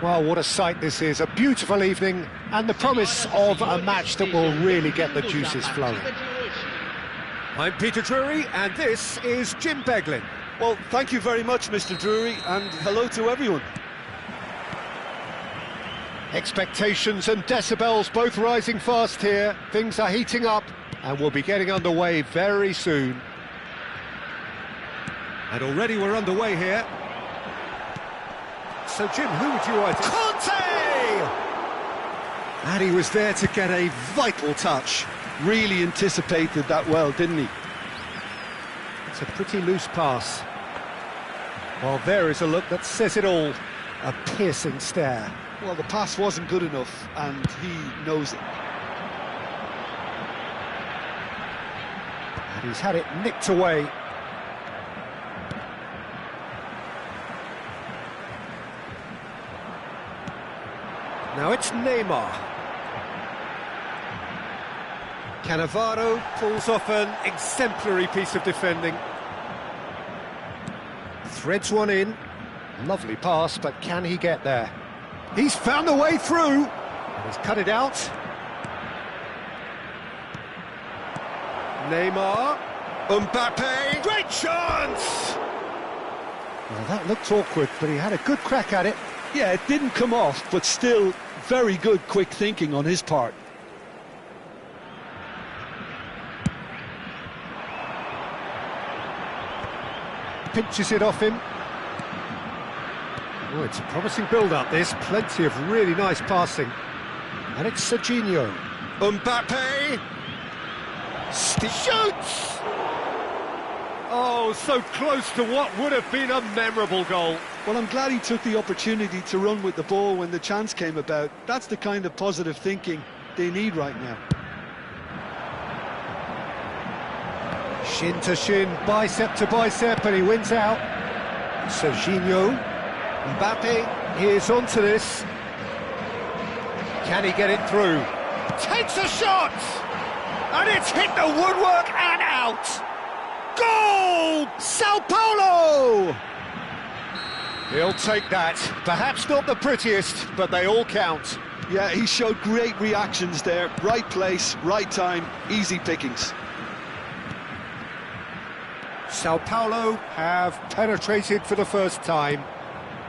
Well, what a sight this is, a beautiful evening and the promise of a match that will really get the juices flowing. I'm Peter Drury and this is Jim Beglin. Well, thank you very much, Mr. Drury, and hello to everyone. Expectations and decibels both rising fast here. Things are heating up and we'll be getting underway very soon. And already we're underway here. So, Jim, who would you like to... Conte! And he was there to get a vital touch. Really anticipated that well, didn't he? It's a pretty loose pass. Well, there is a look that says it all. A piercing stare. Well, the pass wasn't good enough, and he knows it. And he's had it nicked away. Now it's Neymar. Cannavaro pulls off an exemplary piece of defending. Threads one in. Lovely pass, but can he get there? He's found a way through. And he's cut it out. Neymar. Mbappe. Great chance! Well, that looked awkward, but he had a good crack at it. Yeah, it didn't come off, but still very good quick thinking on his part. Pinches it off him. Oh, it's a promising build-up, this. Plenty of really nice passing. And it's Serginho. Mbappe! Shoots! Oh, so close to what would have been a memorable goal. Well, I'm glad he took the opportunity to run with the ball when the chance came about. That's the kind of positive thinking they need right now. Shin to shin, bicep to bicep, and he wins out. Serginho. Mbappe is onto this. Can he get it through? Takes a shot! And it's hit the woodwork and out! Goal! Sao Paulo! He'll take that. Perhaps not the prettiest, but they all count. Yeah, he showed great reactions there. Right place, right time, easy pickings. Sao Paulo have penetrated for the first time.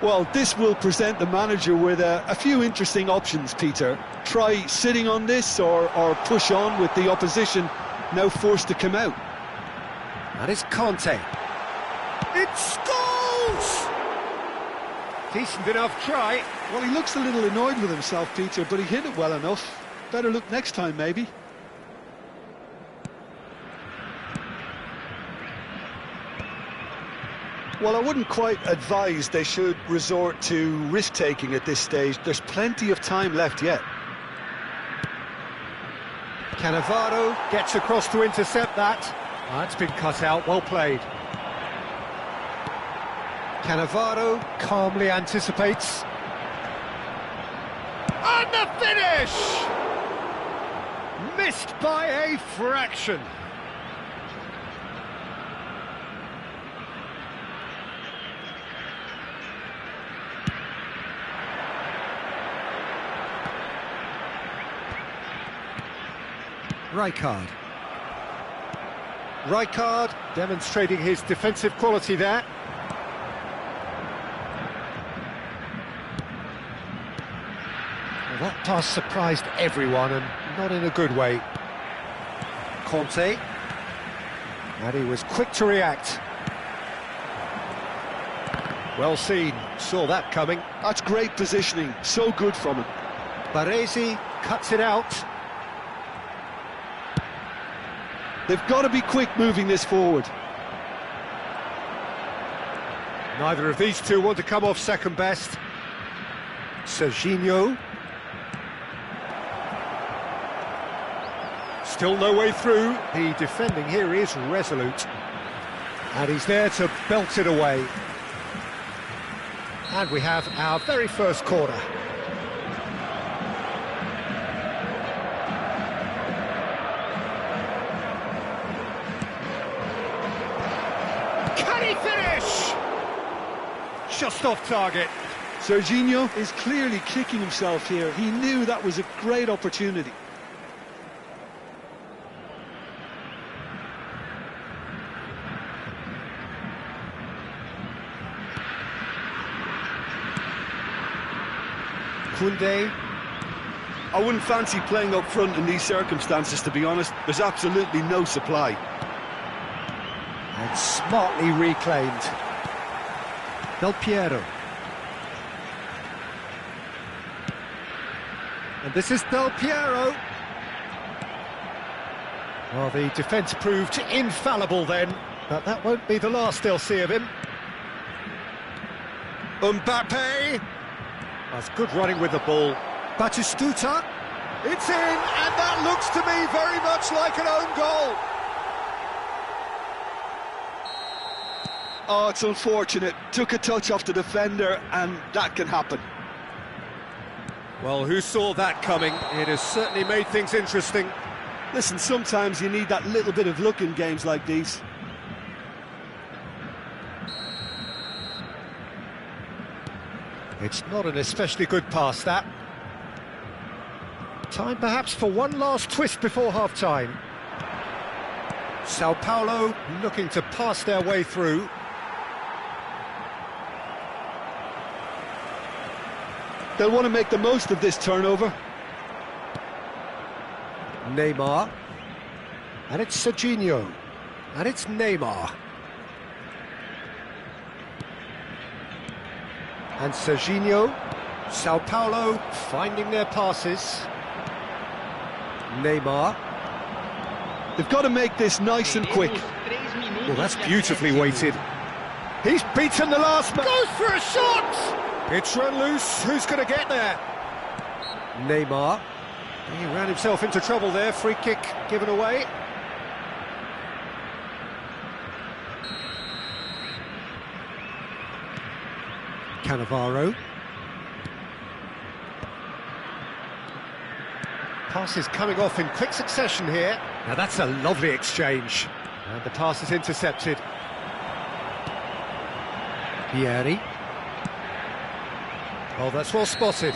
Well, this will present the manager with a few interesting options, Peter. Try sitting on this or push on with the opposition now forced to come out. That is Conte. It scores! Decent enough try. Well, he looks a little annoyed with himself, Peter, but he hit it well enough. Better look next time, maybe. Well, I wouldn't quite advise they should resort to risk-taking at this stage. There's plenty of time left yet. Cannavaro gets across to intercept that. That's been cut out, well played. Cannavaro calmly anticipates. And the finish! Missed by a fraction. Rijkaard demonstrating his defensive quality there. Well, that pass surprised everyone and not in a good way. Conte. And he was quick to react. Well seen, saw that coming. That's great positioning, so good from him. Baresi cuts it out. They've got to be quick moving this forward. Neither of these two want to come off second best. Serginho. Still no way through. The defending here is resolute. And he's there to belt it away. And we have our very first corner. Can he finish? Just off target. Serginho is clearly kicking himself here. He knew that was a great opportunity. Koundé. I wouldn't fancy playing up front in these circumstances, to be honest. There's absolutely no supply. And smartly reclaimed. Del Piero. And this is Del Piero. Well, the defence proved infallible then, but that won't be the last they'll see of him. Mbappe. That's good running with the ball. Batistuta. It's in, and that looks to me very much like an own goal. Oh, it's unfortunate. Took a touch off the defender, and that can happen. Well, who saw that coming? It has certainly made things interesting. Listen, sometimes you need that little bit of luck in games like these. It's not an especially good pass, that. Time perhaps for one last twist before half-time. Sao Paulo looking to pass their way through. They'll want to make the most of this turnover. Neymar. And it's Serginho. And it's Neymar. And Serginho. Sao Paulo finding their passes. Neymar. They've got to make this nice and quick. Well, that's beautifully weighted. He's beaten the last man. Goes for a shot! It's run loose. Who's going to get there? Neymar. He ran himself into trouble there. Free kick given away. Cannavaro. Passes coming off in quick succession here. Now that's a lovely exchange. And the pass is intercepted. Vieri. Oh, that's well spotted.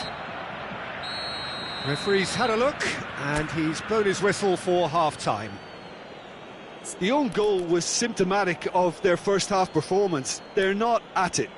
Referee's had a look, and he's blown his whistle for half-time. The own goal was symptomatic of their first half performance. They're not at it.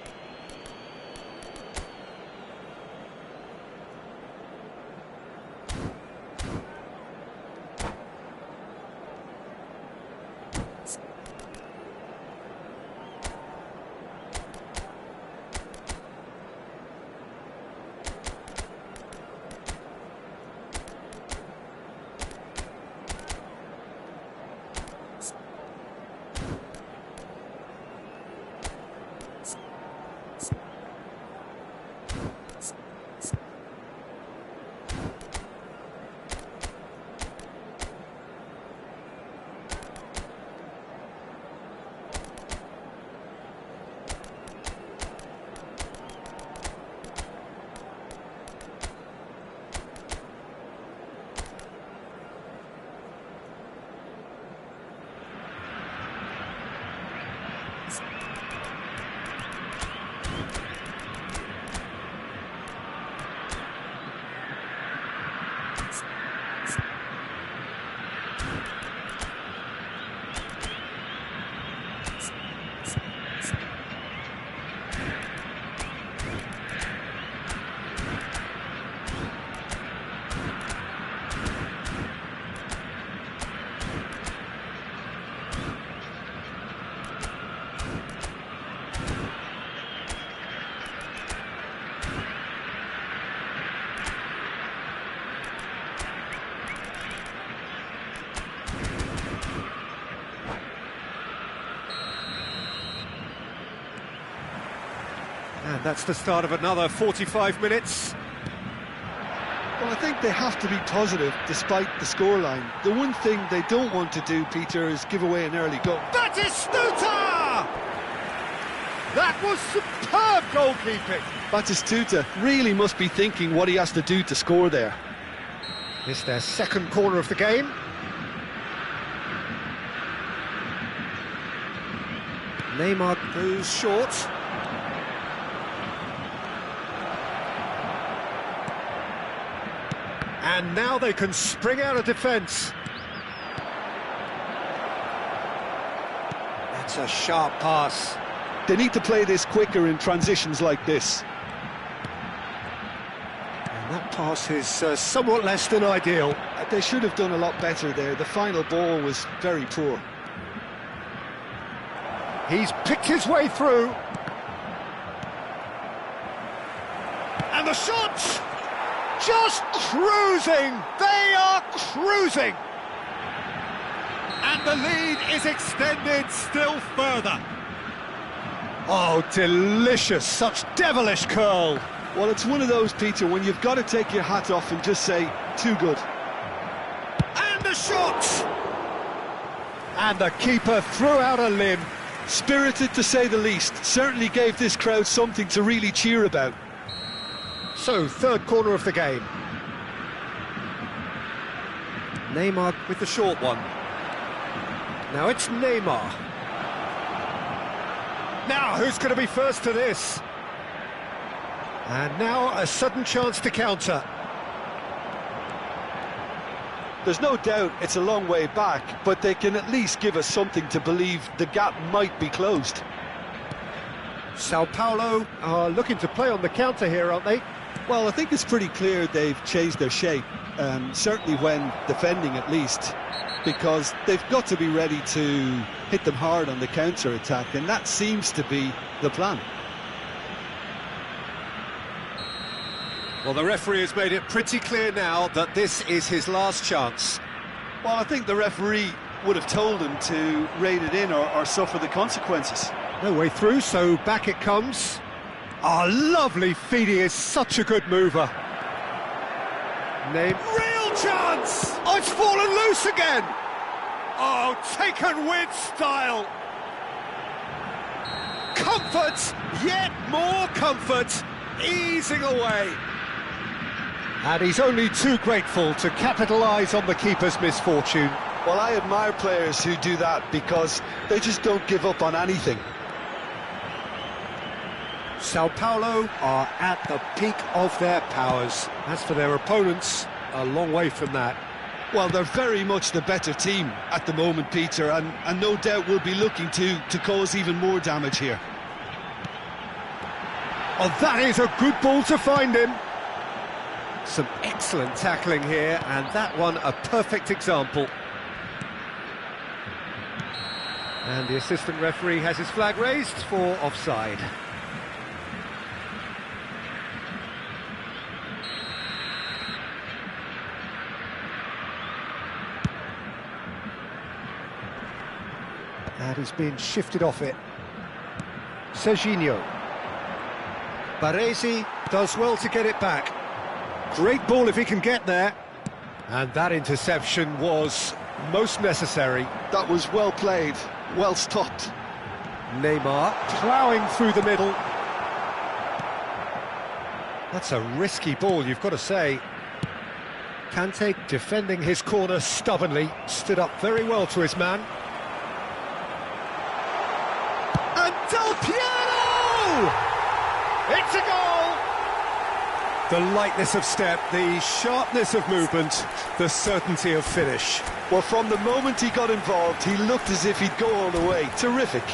And that's the start of another 45 minutes. Well, I think they have to be positive despite the scoreline. The one thing they don't want to do, Peter, is give away an early goal. Batistuta! That was superb goalkeeping. Batistuta really must be thinking what he has to do to score there. It's their second corner of the game. Neymar goes short. And now they can spring out of defence. That's a sharp pass. They need to play this quicker in transitions like this. And that pass is somewhat less than ideal. They should have done a lot better there. The final ball was very poor. He's picked his way through. And the shot! Just cruising! They are cruising! And the lead is extended still further. Oh, delicious, such devilish curl. Well, it's one of those, Peter, when you've got to take your hat off and just say, too good. And the shot! And the keeper threw out a limb. Spirited, to say the least. Certainly gave this crowd something to really cheer about. So, third corner of the game. Neymar with the short one. Now it's Neymar. Now, who's going to be first to this? And now a sudden chance to counter. There's no doubt it's a long way back, but they can at least give us something to believe the gap might be closed. Sao Paulo are looking to play on the counter here, aren't they? Well, I think it's pretty clear they've changed their shape, certainly when defending at least, because they've got to be ready to hit them hard on the counter-attack, and that seems to be the plan. Well, the referee has made it pretty clear now that this is his last chance. Well, I think the referee would have told him to rein it in or suffer the consequences. No way through, so back it comes. Oh, lovely feed, he is such a good mover. Real chance! Oh, it's fallen loose again! Oh, taken with style! Comfort, yet more comfort, easing away. And he's only too grateful to capitalise on the keeper's misfortune. Well, I admire players who do that because they just don't give up on anything. Sao Paulo are at the peak of their powers. As for their opponents, a long way from that. Well, they're very much the better team at the moment, Peter, and no doubt will be looking to cause even more damage here. Oh, that is a good ball to find him. Some excellent tackling here, and that one a perfect example. And the assistant referee has his flag raised for offside. And he's been shifted off it. Serginho. Baresi does well to get it back. Great ball if he can get there. And that interception was most necessary. That was well played, well stopped. Neymar ploughing through the middle. That's a risky ball, you've got to say. Kante defending his corner stubbornly, stood up very well to his man. And Del Piero! It's a goal! The lightness of step, the sharpness of movement, the certainty of finish. Well, from the moment he got involved, he looked as if he'd go all the way. Terrific.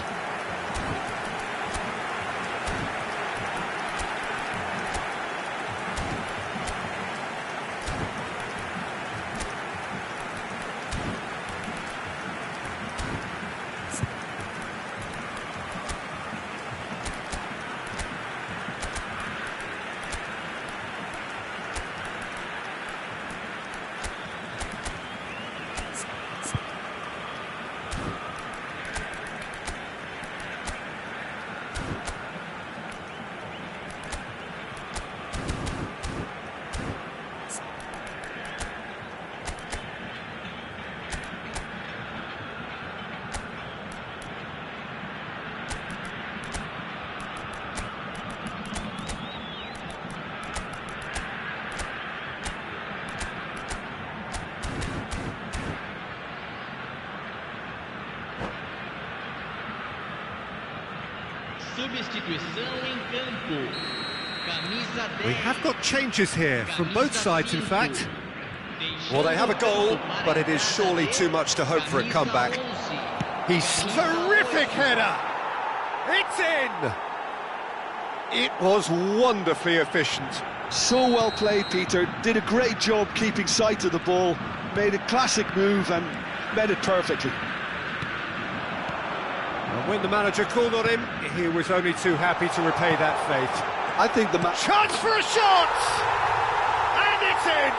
We have got changes here from both sides, in fact. Well, they have a goal, but it is surely too much to hope for a comeback. He's terrific header! It's in! It was wonderfully efficient. So well played, Peter. Did a great job keeping sight of the ball, made a classic move and met it perfectly. And when the manager called on him, he was only too happy to repay that faith. I think the chance for a shot! And it's in!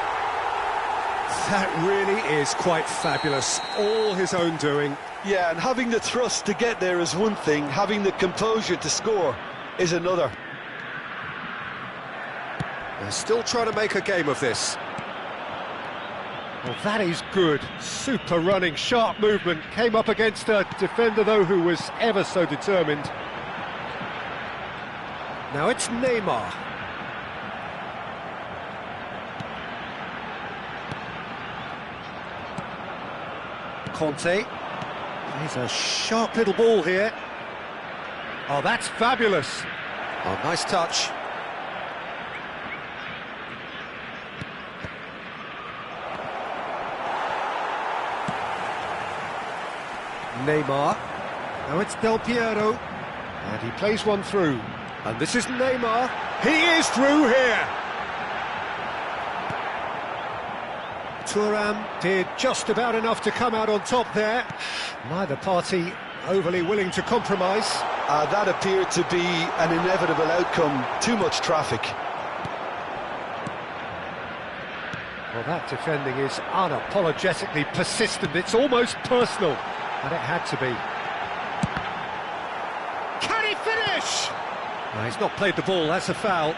That really is quite fabulous. All his own doing. Yeah, and having the thrust to get there is one thing, having the composure to score is another. They're still trying to make a game of this. Well, that is good. Super running, sharp movement. Came up against a defender, though, who was ever so determined. Now it's Neymar. Conte. He's a sharp little ball here. Oh, that's fabulous. Oh, nice touch. Neymar. Now it's Del Piero. And he plays one through. And this is Neymar. He is through here. Thuram did just about enough to come out on top there. Neither party overly willing to compromise. That appeared to be an inevitable outcome. Too much traffic. Well, that defending is unapologetically persistent. It's almost personal. And it had to be. Can he finish? No, he's not played the ball, that's a foul.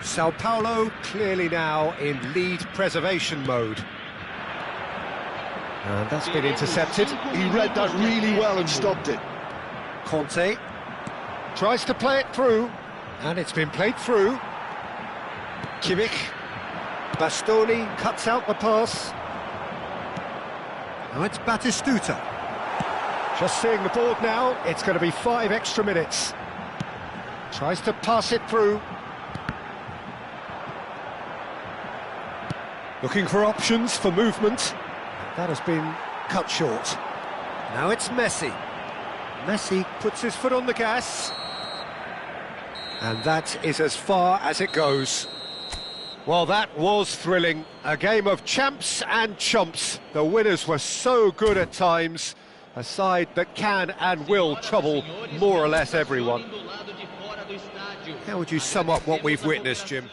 Sao Paulo clearly now in lead preservation mode. And that's been intercepted. He read that really well and stopped it. Conte tries to play it through, and it's been played through. Kimmich. Bastoni cuts out the pass. Now it's Batistuta. Just seeing the board now, it's going to be 5 extra minutes. Tries to pass it through. Looking for options for movement. That has been cut short. Now it's Messi. Messi puts his foot on the gas. And that is as far as it goes. Well, that was thrilling. A game of champs and chumps. The winners were so good at times. A side that can and will trouble more or less everyone. How would you sum up what we've witnessed, Jim?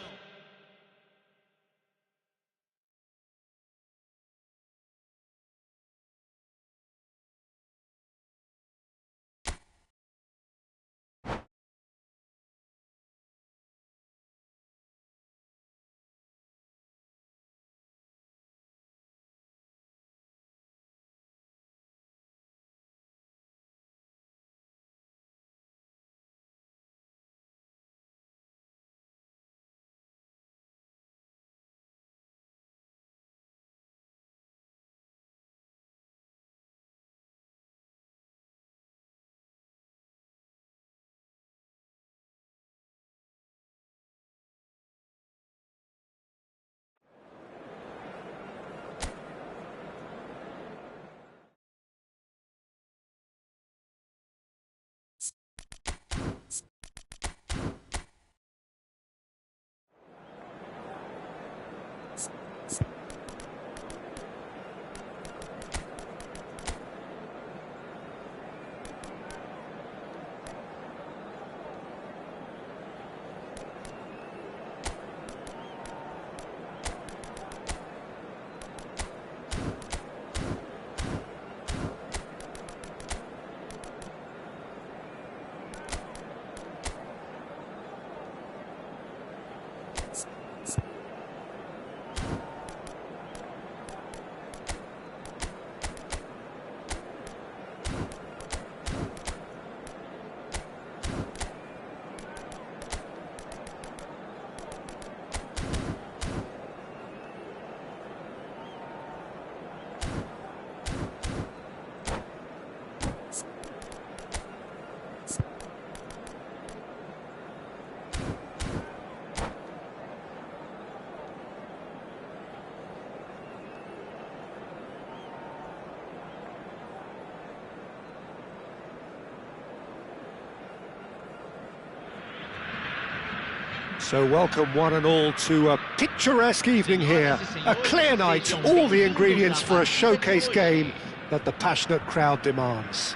So welcome one and all to a picturesque evening here. A clear night, all the ingredients for a showcase game that the passionate crowd demands.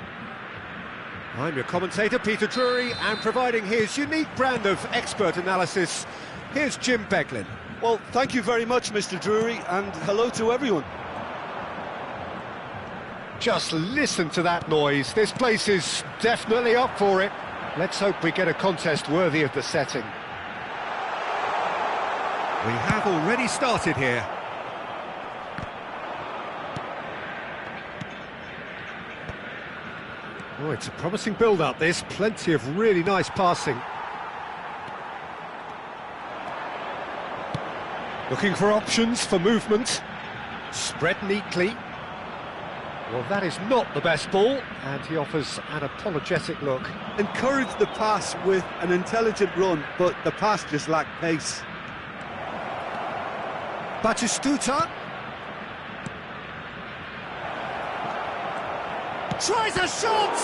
I'm your commentator, Peter Drury, and providing his unique brand of expert analysis, here's Jim Beglin. Well, thank you very much, Mr. Drury, and hello to everyone. Just listen to that noise. This place is definitely up for it. Let's hope we get a contest worthy of the setting. We have already started here. Oh, it's a promising build-up, this. Plenty of really nice passing. Looking for options for movement. Spread neatly. Well, that is not the best ball, and he offers an apologetic look. Encouraged the pass with an intelligent run, but the pass just lacked pace. Batistuta. Tries a shot!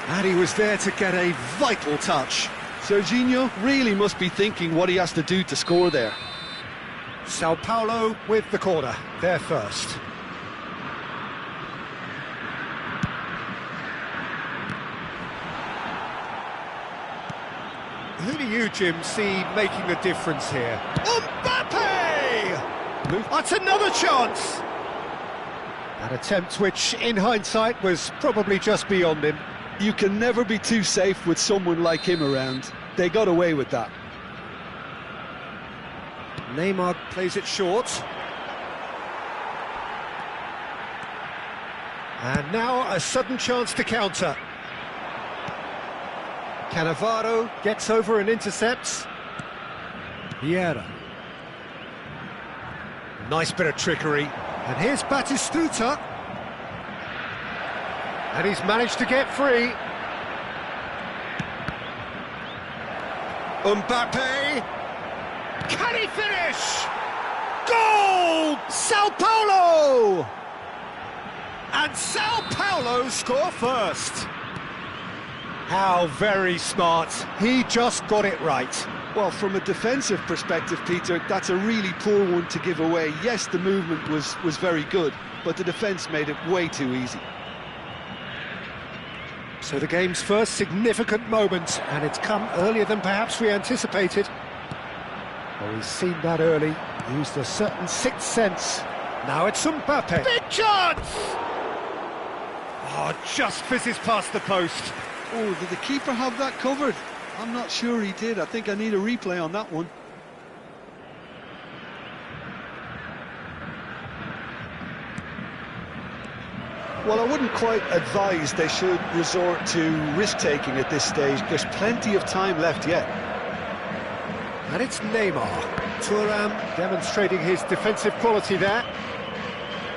And he was there to get a vital touch. Serginho really must be thinking what he has to do to score there. Sao Paulo with the corner, there first. Who do you, Jim, see making the difference here? Mbappe! That's another chance! An attempt which, in hindsight, was probably just beyond him. You can never be too safe with someone like him around. They got away with that. Neymar plays it short. And now a sudden chance to counter. Cannavaro gets over and intercepts. Vieira. Nice bit of trickery. And here's Batistuta. And he's managed to get free. Mbappe. Can he finish? Goal! Sao Paulo! And Sao Paulo score first. How very smart. He just got it right. Well, from a defensive perspective, Peter, that's a really poor one to give away. Yes, the movement was very good, but the defence made it way too easy. So the game's first significant moment, and it's come earlier than perhaps we anticipated. Well, we've seen that early, used a certain sixth sense. Now it's Mbappe. Big chance! Oh, just fizzes past the post. Oh, did the keeper have that covered? I'm not sure he did. I think I need a replay on that one. Well, I wouldn't quite advise they should resort to risk-taking at this stage. There's plenty of time left yet. And it's Neymar. Thuram demonstrating his defensive quality there.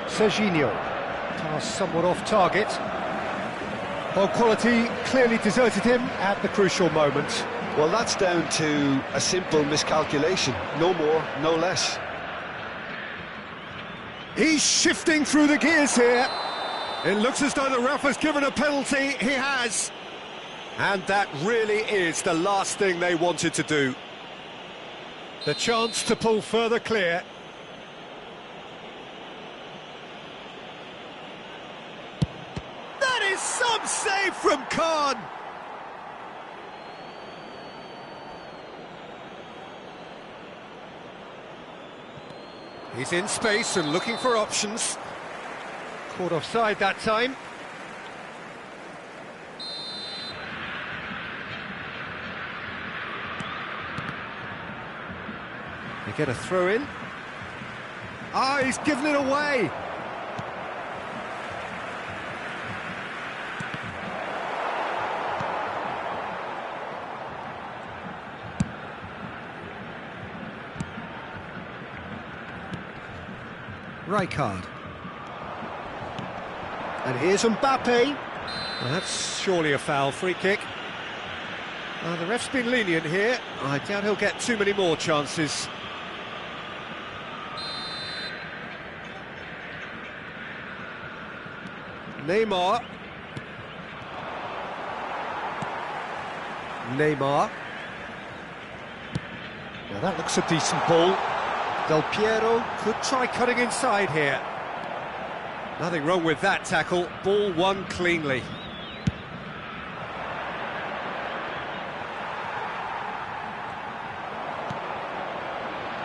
Serginho. Pass somewhat off target. Well, quality clearly deserted him at the crucial moment. Well, that's down to a simple miscalculation. No more, no less. He's shifting through the gears here. It looks as though the ref has given a penalty. He has. And that really is the last thing they wanted to do. The chance to pull further clear. That is some save from Khan. He's in space and looking for options. Caught offside that time. They get a throw in. Ah, he's given it away. Rijkaard. And here's Mbappe. Well, that's surely a foul, free kick. The ref's been lenient here. I doubt he'll get too many more chances. Neymar. Now that looks a decent ball. Del Piero could try cutting inside here. Nothing wrong with that tackle. Ball won cleanly.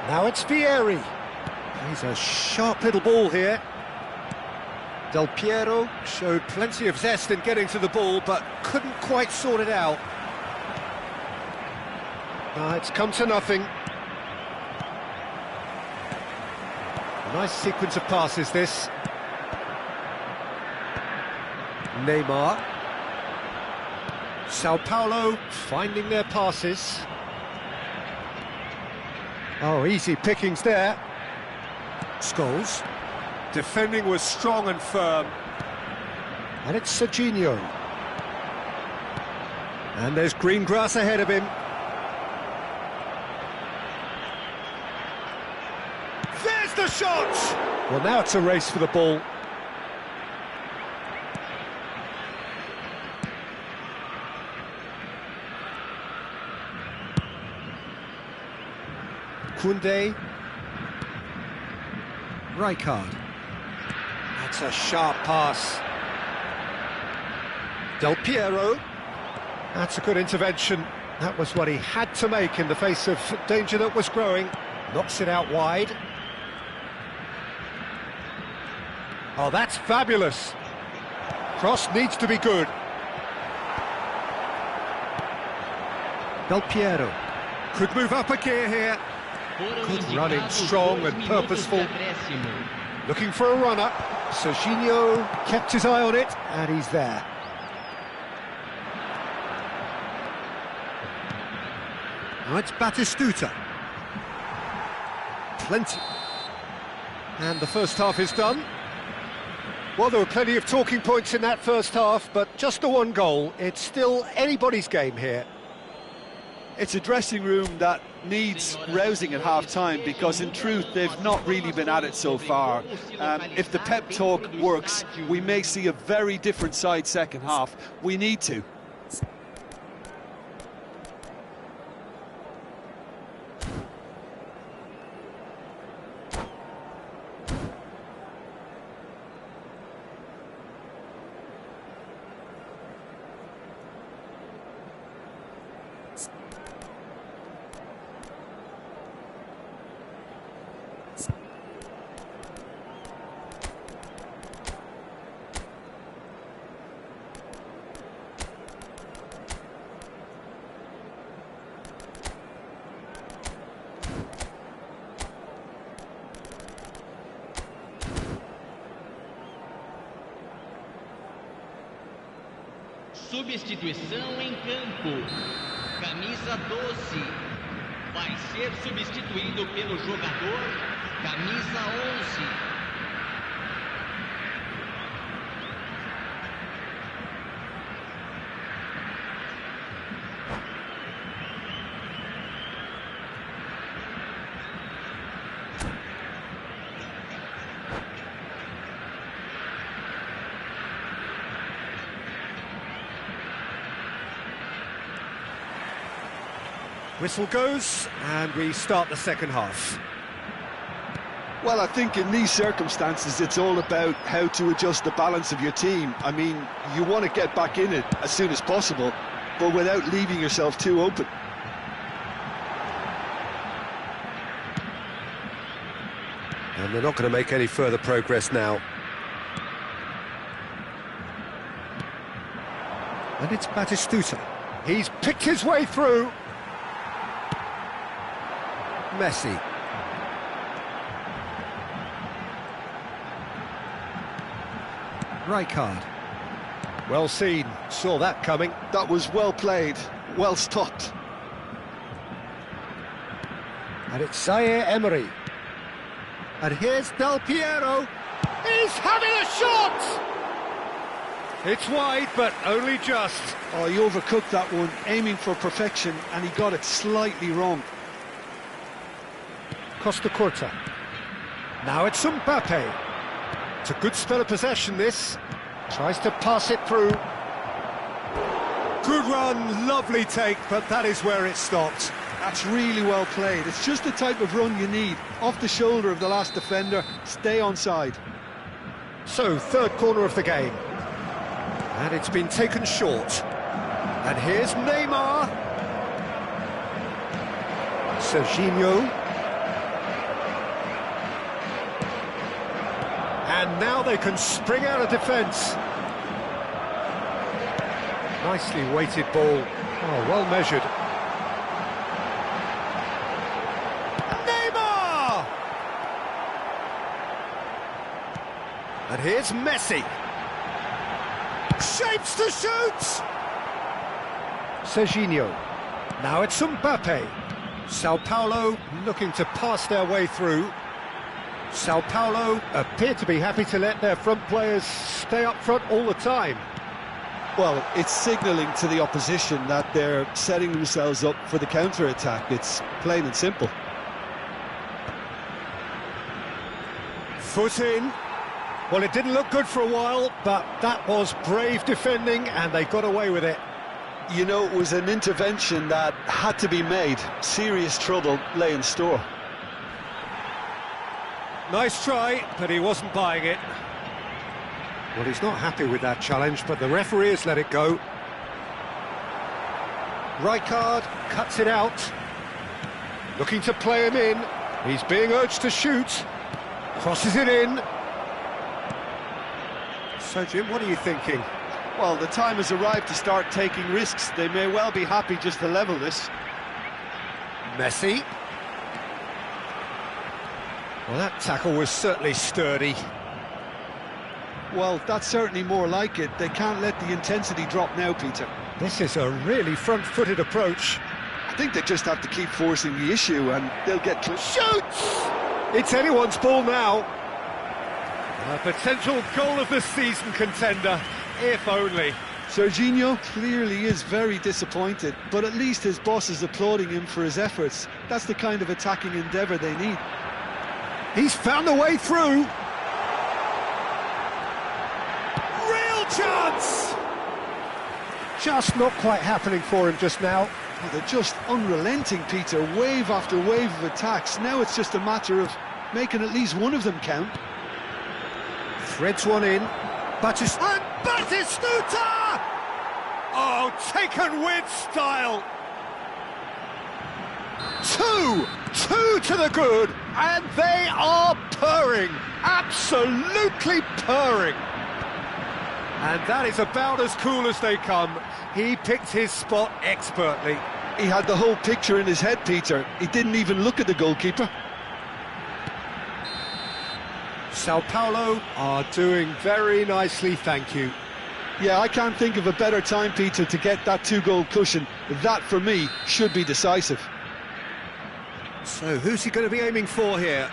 Now it's Vieri. He's a sharp little ball here. Del Piero showed plenty of zest in getting to the ball, but couldn't quite sort it out. It's come to nothing. A nice sequence of passes, this. Neymar. Sao Paulo finding their passes. Oh, easy pickings there. Scholes. Defending was strong and firm. And it's Serginho. And there's green grass ahead of him. There's the shot! Well, now it's a race for the ball. Koundé. Rijkaard. That's a sharp pass. Del Piero. That's a good intervention. That was what he had to make in the face of danger that was growing. Knocks it out wide. Oh, that's fabulous. Cross needs to be good. Del Piero. Could move up a gear here. Good running, strong and purposeful. Looking for a runner. Serginho kept his eye on it, and he's there. Now it's Batistuta. Plenty. And the first half is done. Well, there were plenty of talking points in that first half, but just the one goal. It's still anybody's game here. It's a dressing room that needs rousing at half-time, because in truth they've not really been at it so far. If the pep talk works, we may see a very different side second half. We need to. Substituição em campo. Camisa 12 vai ser substituído pelo jogador camisa 11. Whistle goes, and we start the second half. Well, I think in these circumstances it's all about how to adjust the balance of your team. I mean, you want to get back in it as soon as possible, but without leaving yourself too open. And they're not going to make any further progress now. And it's Batistuta. He's picked his way through. Messi. Rijkaard. Well seen, saw that coming. That was well played, well stopped. And it's Zaire Emery. And here's Del Piero. He's having a shot! It's wide, but only just. Oh, he overcooked that one, aiming for perfection, and he got it slightly wrong. Costa Curta. Now it's Mbappe. It's a good spell of possession, this. Tries to pass it through. Good run, lovely take, but that is where it stopped. That's really well played. It's just the type of run you need. Off the shoulder of the last defender, stay onside. So, third corner of the game. And it's been taken short. And here's Neymar. Serginho. And now they can spring out of defence. Nicely weighted ball. Oh, well measured. Neymar! And here's Messi. Shapes to shoot! Serginho. Now it's Mbappe. Sao Paulo looking to pass their way through. Sao Paulo appear to be happy to let their front players stay up front all the time. Well, it's signalling to the opposition that they're setting themselves up for the counter-attack. It's plain and simple. Foot in. Well, it didn't look good for a while, but that was brave defending and they got away with it. You know, it was an intervention that had to be made. Serious trouble lay in store. Nice try, but he wasn't buying it. Well, he's not happy with that challenge, but the referee has let it go. Rijkaard cuts it out. Looking to play him in. He's being urged to shoot. Crosses it in. So, Jim, what are you thinking? Well, the time has arrived to start taking risks. They may well be happy just to level this. Messi. Well, that tackle was certainly sturdy. Well, that's certainly more like it. They can't let the intensity drop now, Peter. This is a really front-footed approach. I think they just have to keep forcing the issue and they'll get close. Shoots! It's anyone's ball now. A potential goal of the season contender, if only. Serginho clearly is very disappointed, but at least his boss is applauding him for his efforts. That's the kind of attacking endeavour they need. He's found a way through. Real chance! Just not quite happening for him just now. Well, they're just unrelenting, Peter. Wave after wave of attacks. Now it's just a matter of making at least one of them count. Threads one in. Batistuta! Oh, taken with style. Two to the good, and they are purring, absolutely purring. And that is about as cool as they come. He picked his spot expertly. He had the whole picture in his head, Peter. He didn't even look at the goalkeeper. Sao Paulo are doing very nicely, thank you. Yeah, I can't think of a better time, Peter, to get that two-goal cushion. That, for me, should be decisive. So, who's he going to be aiming for here?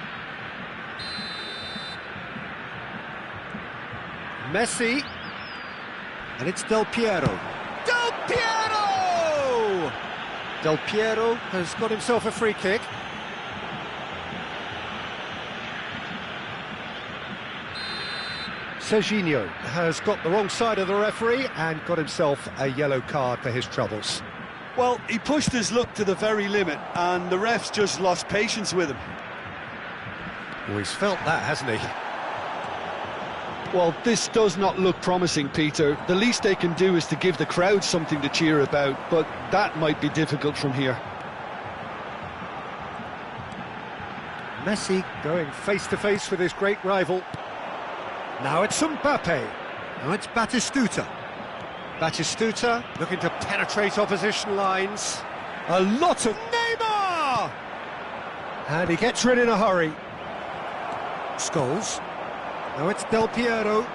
Messi. And it's Del Piero. Del Piero! Del Piero has got himself a free kick. Serginho has got the wrong side of the referee and got himself a yellow card for his troubles. Well, he pushed his luck to the very limit, and the refs just lost patience with him. Well, he's felt that, hasn't he? Well, this does not look promising, Peter. The least they can do is to give the crowd something to cheer about, but that might be difficult from here. Messi going face-to-face with his great rival. Now it's Mbappe. Now it's Batistuta. Batistuta looking to penetrate opposition lines. A lot of Neymar! And he gets rid in a hurry. Scholes. Now it's Del Piero.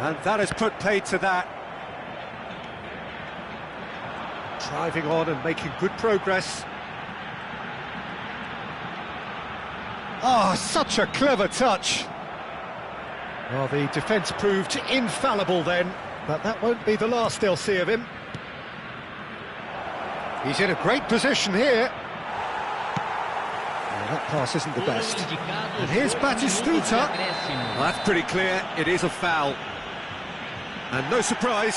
And that has put paid to that. Driving on and making good progress. Oh, such a clever touch. Well, the defence proved infallible then, but that won't be the last they'll see of him. He's in a great position here. Well, that pass isn't the best. And here's Batistuta. Well, that's pretty clear, it is a foul. And no surprise,